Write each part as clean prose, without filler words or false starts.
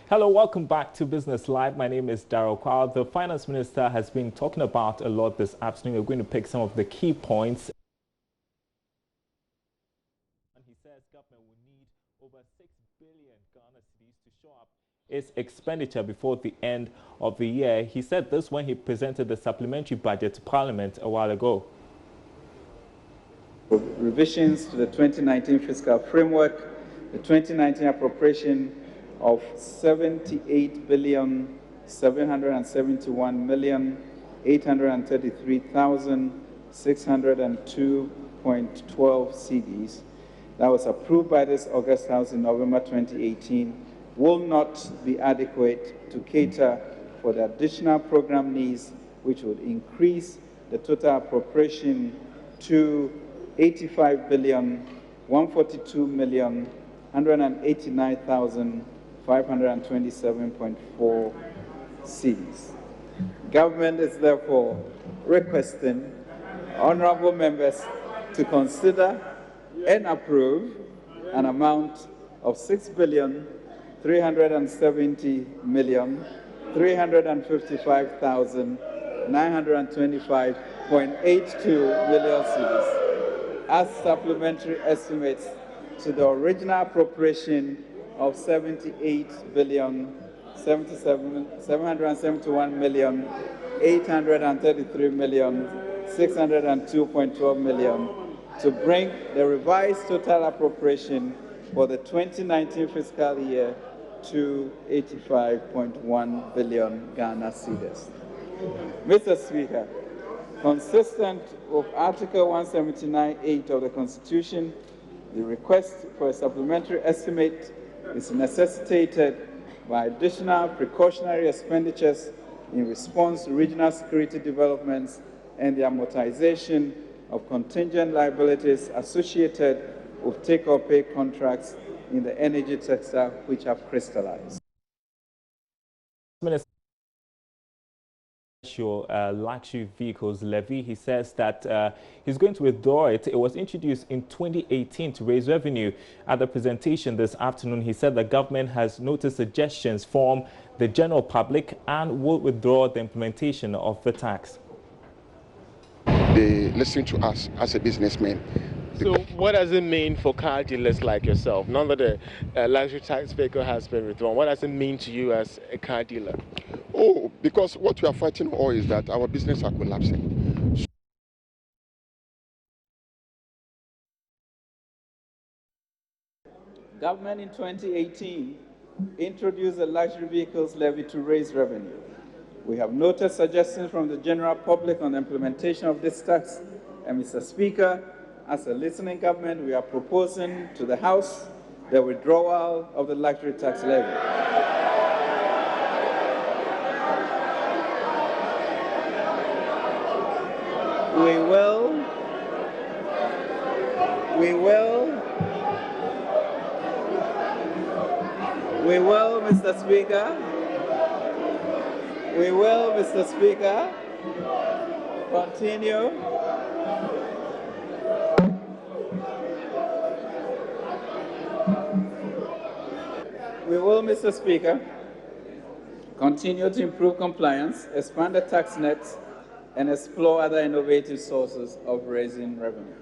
Hello, welcome back to Business Live. My name is Darryl Kwao. The Finance Minister has been talking about a lot this afternoon. We're going to pick some of the key points. And he says government will need over 6 billion Ghana cedis to show up its expenditure before the end of the year. He said this when he presented the supplementary budget to Parliament a while ago. Revisions to the 2019 fiscal framework, the 2019 appropriation of 78,771,833,602.12 cedis that was approved by this August House in November 2018 will not be adequate to cater for the additional program needs, which would increase the total appropriation to 85,142,189,527.4 cedis. Government is therefore requesting honorable members to consider and approve an amount of 6,370,355,925.82 million cedis as supplementary estimates to the original appropriation of 78,771,833,602.12 million to bring the revised total appropriation for the 2019 fiscal year to 85.1 billion Ghana cedis. Mr. Speaker, consistent with Article 179(8) of the Constitution, the request for a supplementary estimate is necessitated by additional precautionary expenditures in response to regional security developments and the amortization of contingent liabilities associated with take-or-pay contracts in the energy sector which have crystallized. Luxury vehicles levy. He says that he's going to withdraw it. It was introduced in 2018 to raise revenue. At the presentation this afternoon, he said the government has noticed suggestions from the general public and will withdraw the implementation of the tax. They listen to us as a businessman. So what does it mean for car dealers like yourself? Now that the luxury tax vehicle has been withdrawn, what does it mean to you as a car dealer? Oh, because what we are fighting for is that our business are collapsing. Government in 2018 introduced the luxury vehicles levy to raise revenue. We have noted suggestions from the general public on the implementation of this tax, and Mr. Speaker, as a listening government, we are proposing to the House the withdrawal of the luxury tax levy. We will, Mr. Speaker. We will, Mr. Speaker, continue. We will, Mr. Speaker, continue to improve compliance, expand the tax nets, and explore other innovative sources of raising revenue.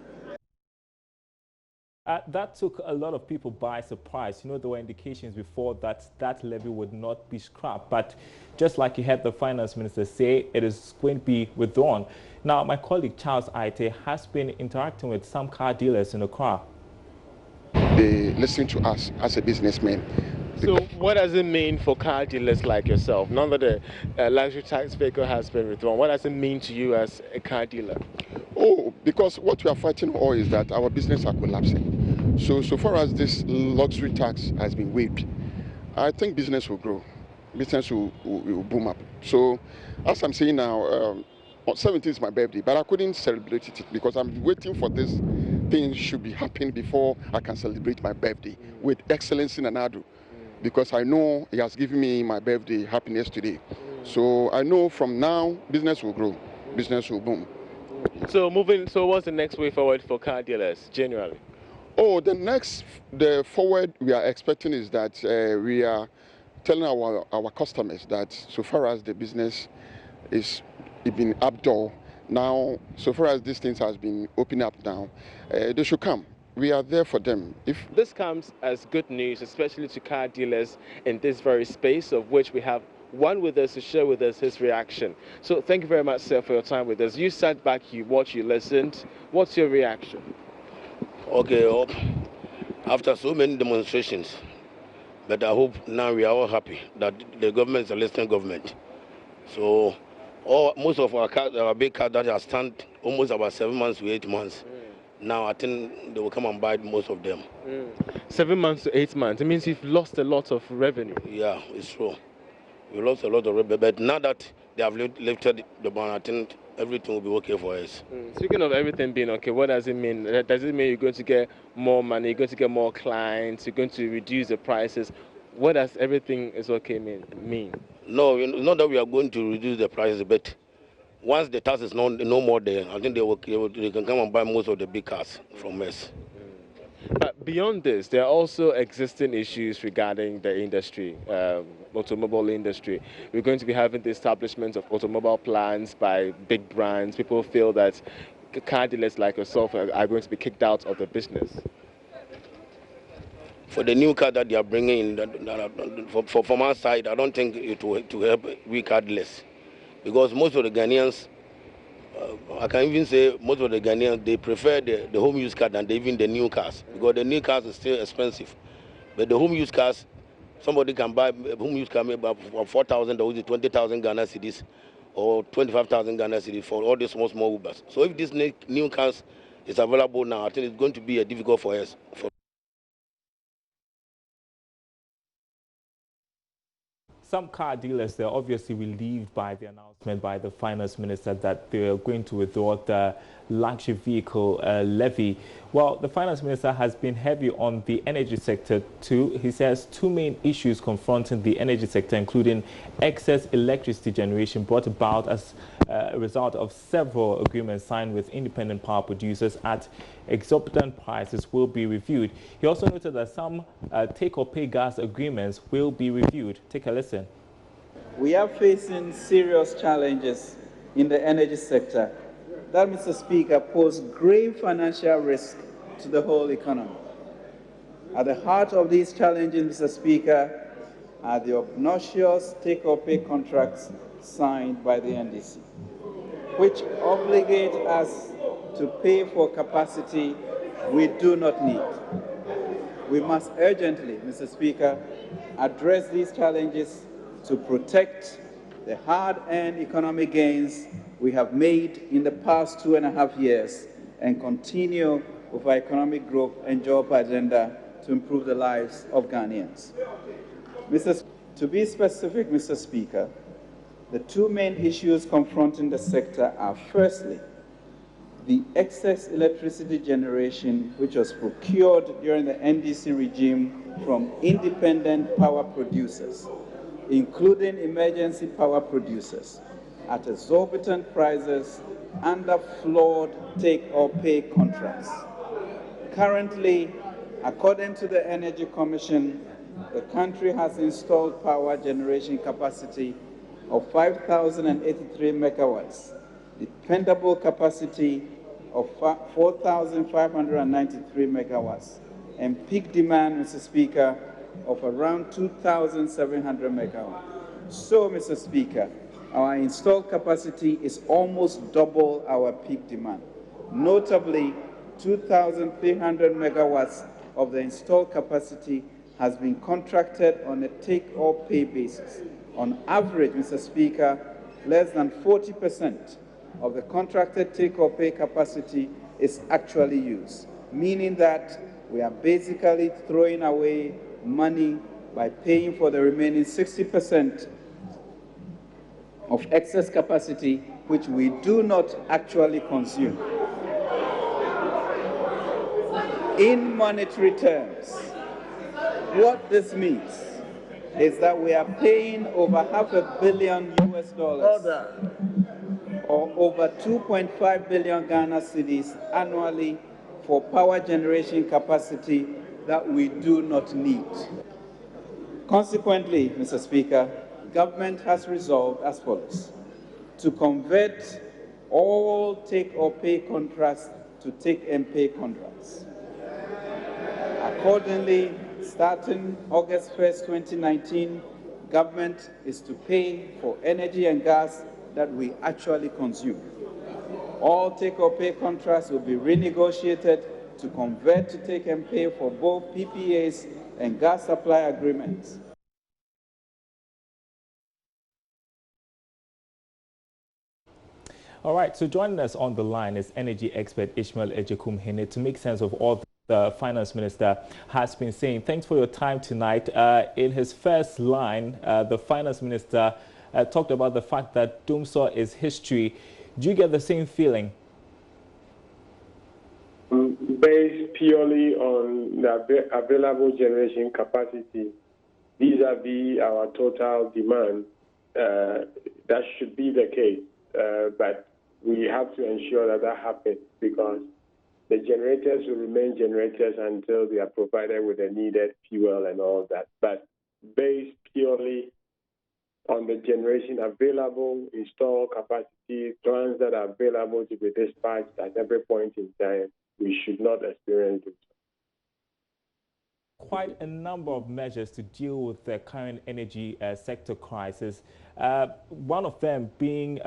That took a lot of people by surprise. You know, there were indications before that that levy would not be scrapped. But just like you heard the finance minister say, it is going to be withdrawn. Now, my colleague Charles Aite has been interacting with some car dealers in Accra. They listen to us as a businessman. So what does it mean for car dealers like yourself? Now that the luxury tax vehicle has been withdrawn, what does it mean to you as a car dealer? Oh, because what we are fighting for is that our business are collapsing. So far as this luxury tax has been waived, I think business will grow. Business will boom up. So as I'm saying now, 17th is my birthday, but I couldn't celebrate it because I'm waiting for this thing should be happening before I can celebrate my birthday with excellence in Anadu. Because I know he has given me my birthday happiness today. So I know from now, business will grow, business will boom. So what's the next way forward for car dealers, generally? Oh, the forward we are expecting is that we are telling our customers that so far as the business is been outdoor, now so far as these things has been opened up now, they should come. We are there for them. If this comes as good news, especially to car dealers in this very space, of which we have one with us to share with us his reaction. So thank you very much, sir, for your time with us. You sat back, you watched, you listened. What's your reaction? Okay, after so many demonstrations, but I hope now we are all happy that the government is a listening government. So most of our cars, our big cars that are stand almost about 7 months to 8 months. Now I think they will come and buy most of them. 7 months to 8 months. It means you've lost a lot of revenue. Yeah, it's true. We lost a lot of revenue, but now that they have lifted the ban, I think everything will be okay for us. Speaking of everything being okay, what does it mean? Does it mean you're going to get more money, you're going to get more clients, you're going to reduce the prices? What does everything is okay mean? No, not that we are going to reduce the prices, but once the tax is no more there, I think they can come and buy most of the big cars from us. Beyond this, there are also existing issues regarding the industry, automobile industry. We're going to be having the establishment of automobile plants by big brands. People feel that car dealers like yourself are going to be kicked out of the business. For the new car that they are bringing in, from our side, I don't think it will help we car dealers. Because most of the Ghanaians, I can even say most of the Ghanaians, they prefer the home use car than even the new cars. Because the new cars is still expensive. But the home use cars, somebody can buy a home use car maybe for 4,000 or 20,000 Ghana cedis or 25,000 Ghana cedis for all these small Ubers. So if this new cars is available now, I think it's going to be difficult for us. Some car dealers, they're obviously relieved by the announcement by the finance minister that they're going to withdraw the luxury vehicle levy. Well, the finance minister has been heavy on the energy sector too. He says two main issues confronting the energy sector, including excess electricity generation brought about as a result of several agreements signed with independent power producers at exorbitant prices, will be reviewed. He also noted that some take-or-pay gas agreements will be reviewed. Take a listen. We are facing serious challenges in the energy sector that, Mr. Speaker, pose grave financial risk to the whole economy. At the heart of these challenges, Mr. Speaker, are the obnoxious take-or-pay contracts signed by the NDC, which obligate us to pay for capacity we do not need. We must urgently, Mr. Speaker, address these challenges to protect the hard-earned economic gains we have made in the past 2.5 years and continue with our economic growth and job agenda to improve the lives of Ghanaians. To be specific, Mr. Speaker, the two main issues confronting the sector are, firstly, the excess electricity generation which was procured during the NDC regime from independent power producers, including emergency power producers, at exorbitant prices under flawed take-or-pay contracts. Currently, according to the Energy Commission, the country has installed power generation capacity of 5,083 megawatts, dependable capacity of 4,593 megawatts, and peak demand, Mr. Speaker, of around 2,700 megawatts. So, Mr. Speaker, our installed capacity is almost double our peak demand. Notably, 2,300 megawatts of the installed capacity has been contracted on a take-or-pay basis. On average, Mr. Speaker, less than 40% of the contracted take-or-pay capacity is actually used, meaning that we are basically throwing away money by paying for the remaining 60% of excess capacity which we do not actually consume. In monetary terms, what this means is that we are paying over $500 million US, or over 2.5 billion Ghana cedis annually for power generation capacity that we do not need. Consequently, Mr. Speaker, government has resolved as follows: to convert all take-or-pay contracts to take-and-pay contracts. Accordingly, starting August 1st, 2019, government is to pay for energy and gas that we actually consume. All take-or-pay contracts will be renegotiated to convert to take-and-pay for both PPAs and gas supply agreements. All right, so joining us on the line is energy expert Ishmael Ejekum-Hene to make sense of all the finance minister has been saying. Thanks for your time tonight. In his first line, the finance minister talked about the fact that Doomsaw is history. Do you get the same feeling? Based purely on the available generation capacity vis-a-vis our total demand, that should be the case. But we have to ensure that that happens, because the generators will remain generators until they are provided with the needed fuel and all that. But based purely on the generation available, installed capacity, plans that are available to be dispatched at every point in time, we should not experience it. Quite a number of measures to deal with the current energy sector crisis. One of them being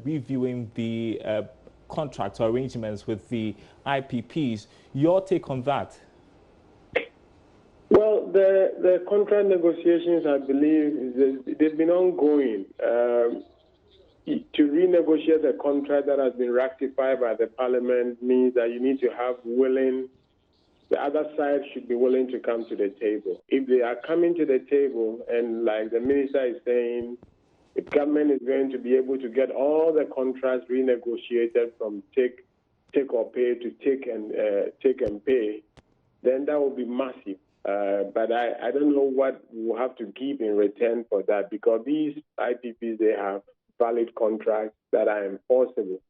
reviewing the contract or arrangements with the IPPs. Your take on that? Well, the contract negotiations, I believe, they've been ongoing. To renegotiate a contract that has been ratified by the parliament means that you need to have the other side should be willing to come to the table. If they are coming to the table, and like the minister is saying, the government is going to be able to get all the contracts renegotiated from take or pay to take and pay, then that will be massive. But I don't know what we'll have to give in return for that, because these IPPs, they have valid contracts that are enforceable.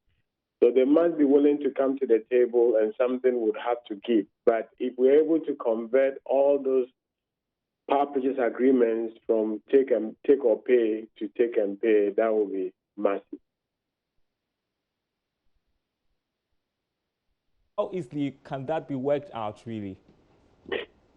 So they must be willing to come to the table, and something would have to give. But if we're able to convert all those power purchase agreements from take or pay to take and pay, that will be massive. How easily can that be worked out, really?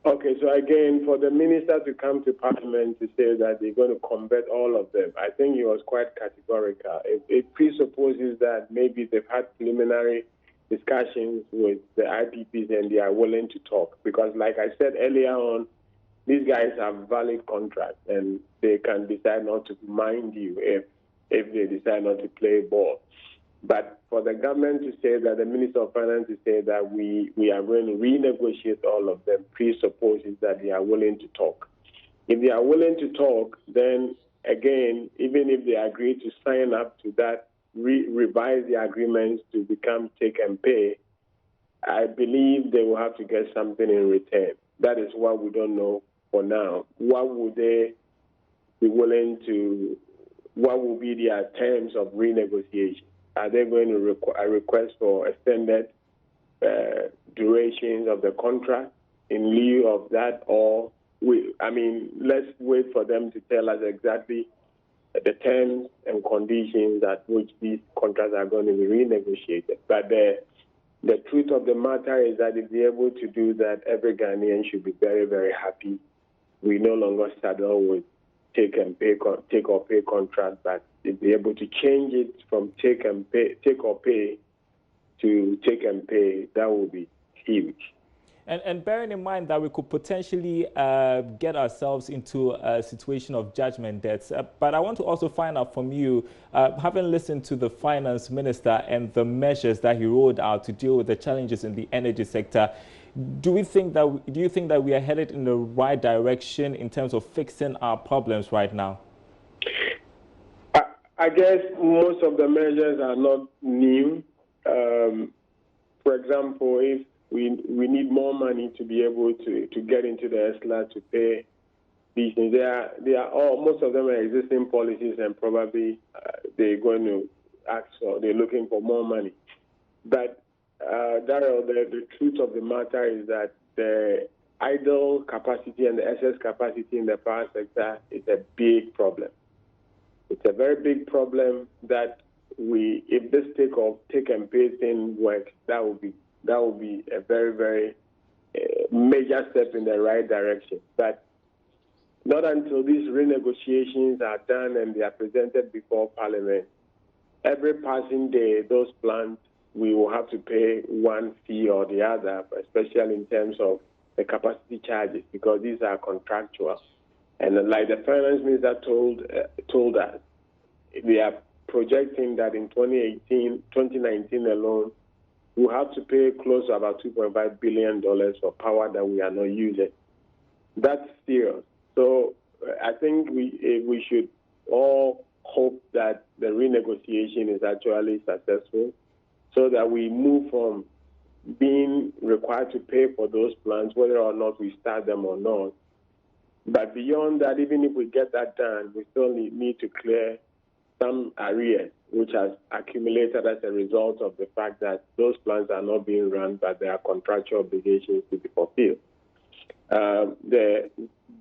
Okay, so again, for the minister to come to Parliament to say that they're going to convert all of them, I think he was quite categorical. It presupposes that maybe they've had preliminary discussions with the IPPs and they are willing to talk. Because like I said earlier on, these guys have valid contracts and they can decide not to mind you if they decide not to play ball. But for the government to say that, the Minister of Finance to say that we are going to renegotiate all of them, presupposes that they are willing to talk. If they are willing to talk, then again, even if they agree to sign up to that, revise the agreements to become take and pay, I believe they will have to get something in return. That is what we don't know for now. What would they be willing to, what will be their terms of renegotiation? Are they going to request for extended durations of the contract in lieu of that? Or, let's wait for them to tell us exactly the terms and conditions at which these contracts are going to be renegotiated. But the truth of the matter is that if they're able to do that, every Ghanaian should be very, very happy. We no longer saddle with take or pay contract, but if they're able to change it from take or pay to take and pay, that would be huge. And bearing in mind that we could potentially get ourselves into a situation of judgment debts. But I want to also find out from you, having listened to the finance minister and the measures that he rolled out to deal with the challenges in the energy sector, do you think that we are headed in the right direction in terms of fixing our problems right now? I guess most of the measures are not new. For example, if we need more money to be able to get into the ESLA to pay these things, most of them are existing policies, and probably they're going to ask, or they're looking for more money. But Daryl, the truth of the matter is that the idle capacity and the excess capacity in the power sector is a big problem. It's a very big problem that if this take and pay thing works, that will be a very, very major step in the right direction. But not until these renegotiations are done and they are presented before Parliament, every passing day, those plants, we will have to pay one fee or the other, especially in terms of the capacity charges, because these are contractual. And like the finance minister told us, we are projecting that in 2019 alone, we'll have to pay close to about $2.5 billion for power that we are not using. That's serious. So I think we should all hope that the renegotiation is actually successful so that we move from being required to pay for those plants, whether or not we start them or not. But beyond that, even if we get that done, we still need to clear some arrears, which has accumulated as a result of the fact that those plants are not being run, but there are contractual obligations to be fulfilled.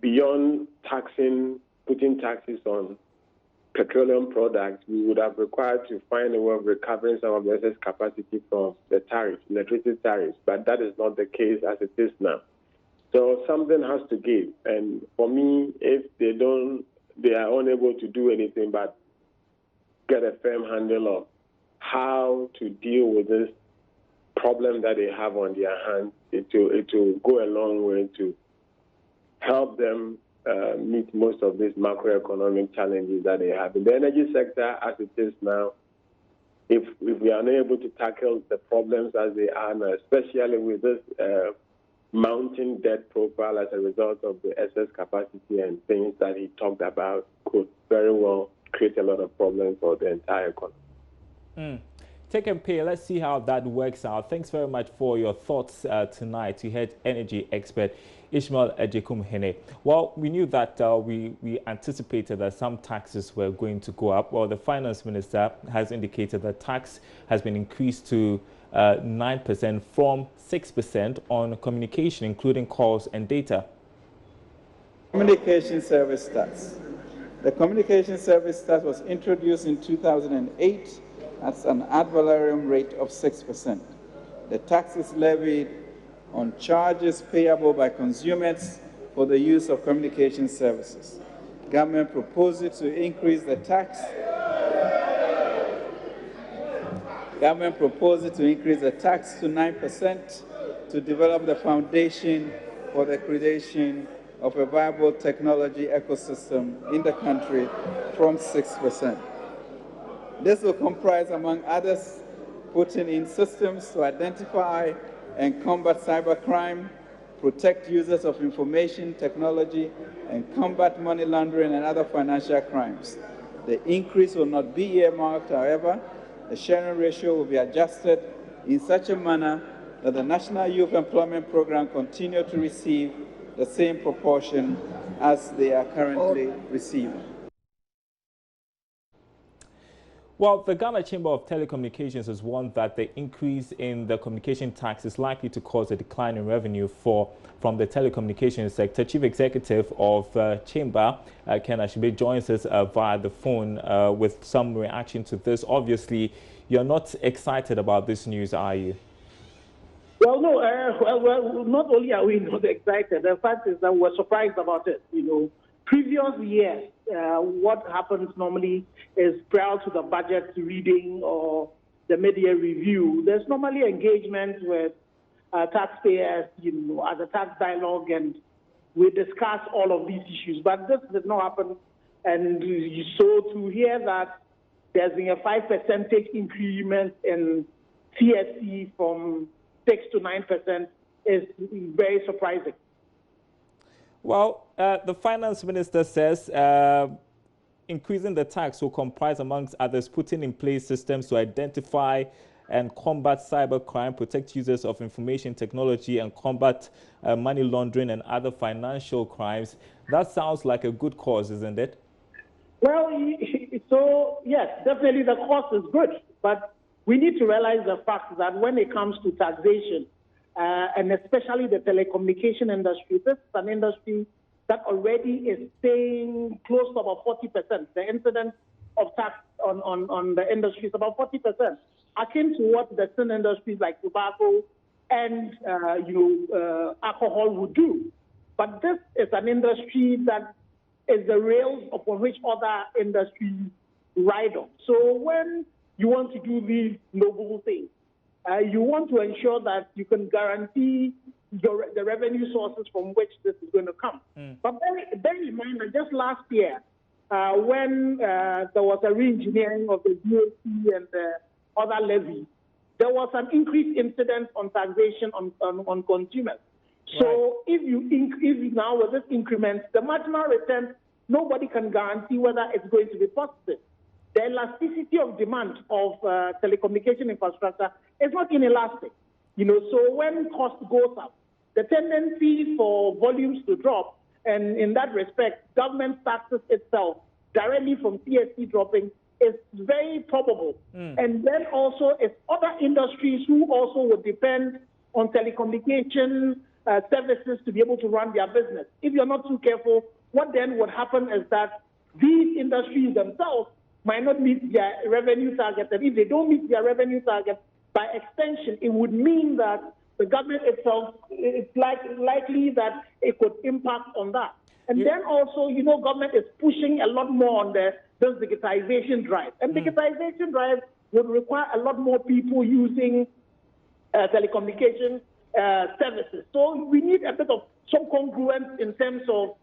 Beyond putting taxes on petroleum products, we would have required to find a way of recovering some of the excess capacity from the tariffs, electricity tariffs, but that is not the case as it is now. So something has to give. And for me, if they are unable to do anything but get a firm handle of how to deal with this problem that they have on their hands, it will go a long way to help them meet most of these macroeconomic challenges that they have. In the energy sector, as it is now, if we are unable to tackle the problems as they are now, especially with this mounting debt profile as a result of the excess capacity and things that he talked about, could very well create a lot of problems for the entire economy. Take and pay. Let's see how that works out. Thanks very much for your thoughts tonight. You heard energy expert Ishmael Ejekum-Hene. Well, we knew that we anticipated that some taxes were going to go up. Well, the finance minister has indicated that tax has been increased to 9% from 6% on communication, including calls and data. Communication service tax. The communication service tax was introduced in 2008 at an ad valorem rate of 6%. The tax is levied on charges payable by consumers for the use of communication services. Government proposes to increase the tax. Government proposes to increase the tax to 9% to develop the foundation for the creation of a viable technology ecosystem in the country from 6%. This will comprise, among others, putting in systems to identify and combat cybercrime, protect users of information technology, and combat money laundering and other financial crimes. The increase will not be earmarked, however. The sharing ratio will be adjusted in such a manner that the National Youth Employment Program continue to receive the same proportion as they are currently receiving. Well, the Ghana Chamber of Telecommunications has warned that the increase in the communication tax is likely to cause a decline in revenue from the telecommunications sector. Chief Executive of Chamber, Ken Ashibe, joins us via the phone with some reaction to this. Obviously, you're not excited about this news, are you? Well, no. Well, not only are we not excited, the fact is that we're surprised about it. Previous years, what happens normally is prior to the budget reading or the media review, there's normally engagement with taxpayers, as a tax dialogue, and we discuss all of these issues. But this did not happen, and so to hear that there's been a 5% increment in CSC from 6 to 9% is very surprising. Well, the finance minister says increasing the tax will comprise, amongst others, putting in place systems to identify and combat cybercrime, protect users of information technology, and combat money laundering and other financial crimes. That sounds like a good cause, isn't it? Well, so yes, definitely the cause is good, but we need to realize the fact that when it comes to taxation, and especially the telecommunication industry. This is an industry that already is staying close to about 40%. The incidence of tax on the industry is about 40%, akin to what the sin industries like tobacco and alcohol would do. But this is an industry that is the rails upon which other industries ride on. So when you want to do these noble things, you want to ensure that you can guarantee the revenue sources from which this is going to come. But bear in mind that just last year, when there was a re-engineering of the VAT and the other levies, there was an increased incidence on taxation on consumers. So if you increase now with this increment, the marginal return, nobody can guarantee whether it's going to be positive. The elasticity of demand of telecommunication infrastructure is not inelastic. So when cost goes up, the tendency for volumes to drop, and in that respect, government taxes itself directly from CST dropping is very probable. And then also it's other industries who also would depend on telecommunication services to be able to run their business. If you're not too careful, what then would happen is that these industries themselves might not meet their revenue targets. And if they don't meet their revenue targets, by extension, it would mean that the government itself, it's likely that it could impact on that. And then also, government is pushing a lot more on this digitization drive. And digitization drive would require a lot more people using telecommunication services. So we need a bit of some congruence in terms of,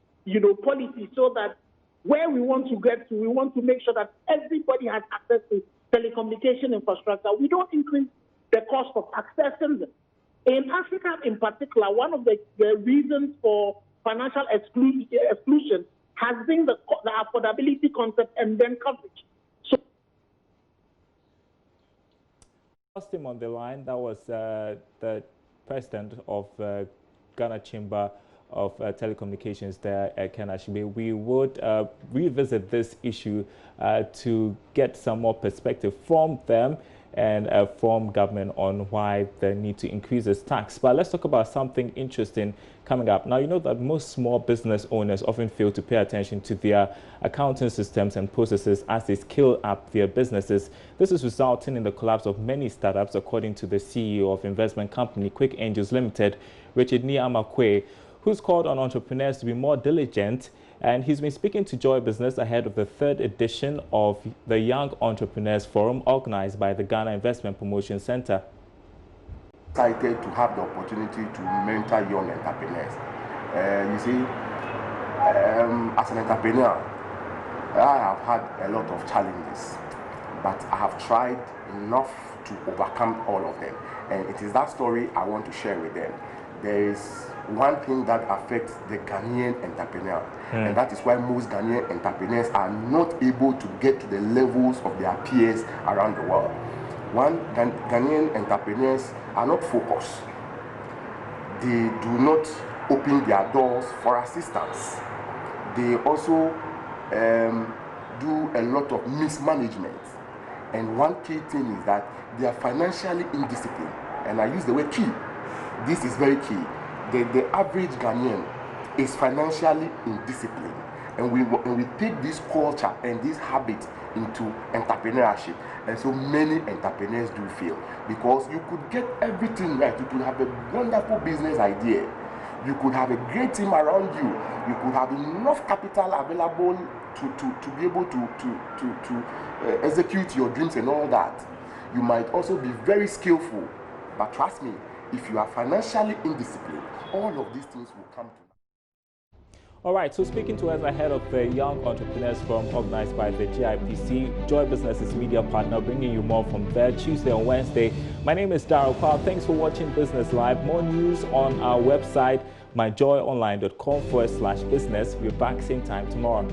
policy, so that where we want to get to, we want to make sure that everybody has access to telecommunication infrastructure. We don't increase the cost of accessing them. In Africa in particular, one of the reasons for financial exclusion has been the affordability concept and then coverage. So, lost him on the line. That was the president of Ghana Chamber of Telecommunications there at Kenashibe. We would revisit this issue to get some more perspective from them and from government on why they need to increase this tax. But let's talk about something interesting coming up. Now, you know that most small business owners often fail to pay attention to their accounting systems and processes as they scale up their businesses. This is resulting in the collapse of many startups, according to the CEO of investment company Quick Angels Limited, Richard Niamakwe, who's called on entrepreneurs to be more diligent. And he's been speaking to Joy Business ahead of the 3rd edition of the Young Entrepreneurs Forum organized by the Ghana Investment Promotion Center. Excited to have the opportunity to mentor young entrepreneurs. You see, as an entrepreneur, I have had a lot of challenges, but I have tried enough to overcome all of them. And it is that story I want to share with them. There is one thing that affects the Ghanaian entrepreneur, and that is why most Ghanaian entrepreneurs are not able to get to the levels of their peers around the world. One, Ghanaian entrepreneurs are not focused. They do not open their doors for assistance. They also do a lot of mismanagement. And one key thing is that they are financially indisciplined. And I use the word key. This is very key. The average Ghanaian is financially indisciplined. And we take this culture and this habit into entrepreneurship. And so many entrepreneurs do fail, because you could get everything right. You could have a wonderful business idea. You could have a great team around you. You could have enough capital available to be able to execute your dreams and all that. You might also be very skillful, but trust me, if you are financially indisciplined, all of these things will come to. All right, so speaking to us ahead of the Young Entrepreneurs Forum organized by the GIPC, Joy Business's media partner, bringing you more from there Tuesday and Wednesday. My name is Darryl Powell. Thanks for watching Business Live. More news on our website, myjoyonline.com/business. We're back same time tomorrow.